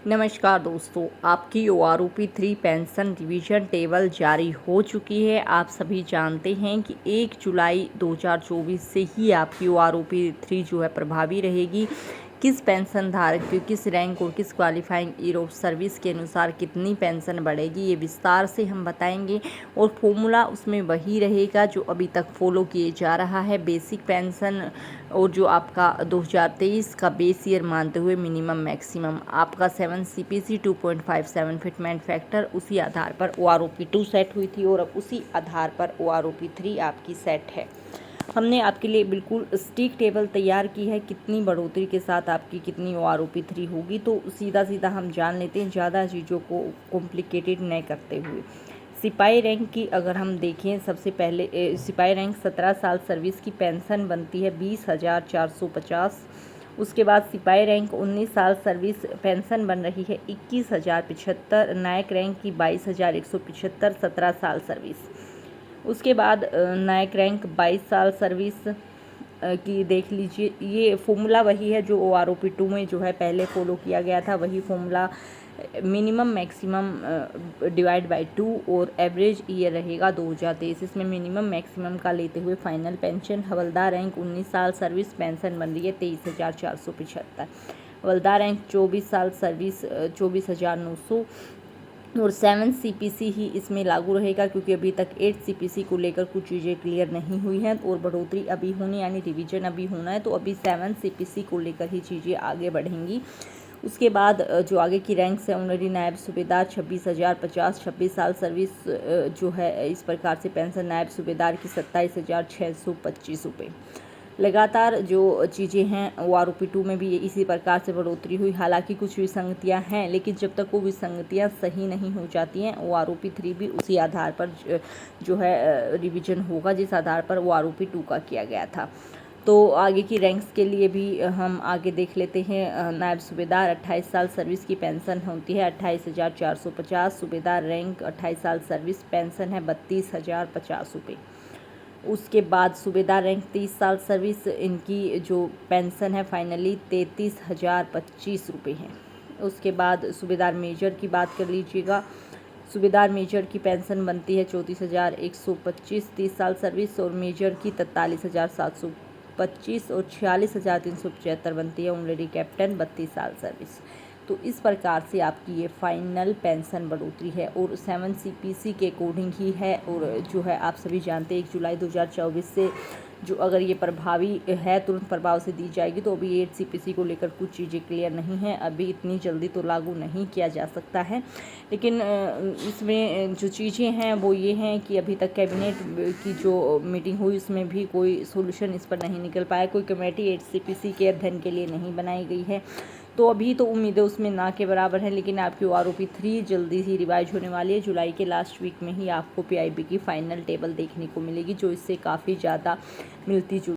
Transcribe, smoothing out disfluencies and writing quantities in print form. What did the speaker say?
नमस्कार दोस्तों, आपकी OROP 3 पेंशन रिवीजन टेबल जारी हो चुकी है। आप सभी जानते हैं कि 1 जुलाई 2024 से ही आपकी OROP 3 जो है प्रभावी रहेगी। किस पेंशन धारक की किस रैंक और किस क्वालिफाइंग ईयर ऑफ सर्विस के अनुसार कितनी पेंशन बढ़ेगी, ये विस्तार से हम बताएंगे। और फॉर्मूला उसमें वही रहेगा जो अभी तक फॉलो किए जा रहा है। बेसिक पेंशन और जो आपका 2023 का बेस ईयर मानते हुए मिनिमम मैक्सिमम आपका 7 CPC 2.57 फिटमेंट फैक्टर, उसी आधार पर OROP 2 सेट हुई थी और अब उसी आधार पर OROP 3 आपकी सेट है। हमने आपके लिए बिल्कुल स्टिक टेबल तैयार की है, कितनी बढ़ोतरी के साथ आपकी कितनी OROP 3 होगी। तो सीधा सीधा हम जान लेते हैं, ज़्यादा चीज़ों को कॉम्प्लिकेटेड नहीं करते हुए। सिपाही रैंक की अगर हम देखें, सबसे पहले सिपाही रैंक 17 साल सर्विस की पेंशन बनती है 20,450। उसके बाद सिपाही रैंक 19 साल सर्विस पेंशन बन रही है 21,075। नायक रैंक की 22,175 17 साल सर्विस। उसके बाद नायक रैंक 22 साल सर्विस की देख लीजिए। ये फॉर्मूला वही है जो OROP 2 में जो है पहले फॉलो किया गया था, वही formula minimum maximum divide by 2 और एवरेज ईयर रहेगा 2023। इसमें मिनिमम मैक्सिमम का लेते हुए फाइनल पेंशन हवलदार रैंक 19 साल सर्विस पेंशन बन रही है 23,475। हवलदार रैंक 24 साल सर्विस 24,900 और 7 CPC ही इसमें लागू रहेगा, क्योंकि अभी तक 8 CPC को लेकर कुछ चीज़ें क्लियर नहीं हुई हैं और बढ़ोतरी अभी होनी यानी रिवीजन अभी होना है, तो अभी 7 CPC को लेकर ही चीज़ें आगे बढ़ेंगी। उसके बाद जो आगे की रैंक्स है, ऑनरी नायब सूबेदार 26,050 26 साल सर्विस जो है इस प्रकार से पेंशन। नायब सूबेदार की 27,625 रुपये। लगातार जो चीज़ें हैं OROP 2 में भी इसी प्रकार से बढ़ोतरी हुई। हालांकि कुछ विसंगतियां हैं, लेकिन जब तक वो विसंगतियां सही नहीं हो जाती हैं, OROP 3 भी उसी आधार पर जो है रिवीजन होगा जिस आधार पर OROP 2 का किया गया था। तो आगे की रैंक्स के लिए भी हम आगे देख लेते हैं। नायब सूबेदार 28 साल सर्विस की पेंशन होती है 28,450। सूबेदार रैंक 28 साल सर्विस पेंशन है 32,050 रुपये। उसके बाद सूबेदार रैंक 30 साल सर्विस, इनकी जो पेंशन है फाइनली 33,025 रुपये है। उसके बाद सूबेदार मेजर की बात कर लीजिएगा। सूबेदार मेजर की पेंशन बनती है 34,125 30 साल सर्विस, और मेजर की 43,725 और 46,375 बनती है ऑनरेडी कैप्टन 32 साल सर्विस। तो इस प्रकार से आपकी ये फाइनल पेंशन बढ़ोतरी है और 7 CPC के अकॉर्डिंग ही है। और जो है आप सभी जानते हैं 1 जुलाई 2024 से जो अगर ये प्रभावी है तुरंत प्रभाव से दी जाएगी, तो अभी 8 CPC को लेकर कुछ चीज़ें क्लियर नहीं है, अभी इतनी जल्दी तो लागू नहीं किया जा सकता है। लेकिन इसमें जो चीज़ें हैं वो ये हैं कि अभी तक कैबिनेट की जो मीटिंग हुई उसमें भी कोई सोल्यूशन इस पर नहीं निकल पाया। कोई कमेटी 8 CPC के अध्ययन के लिए नहीं बनाई गई है, तो अभी तो उम्मीदें उसमें ना के बराबर हैं। लेकिन आपकी OROP 3 जल्दी ही रिवाइज होने वाली है। जुलाई के लास्ट वीक में ही आपको PIB की फाइनल टेबल देखने को मिलेगी, जो इससे काफ़ी ज़्यादा मिलती जुलती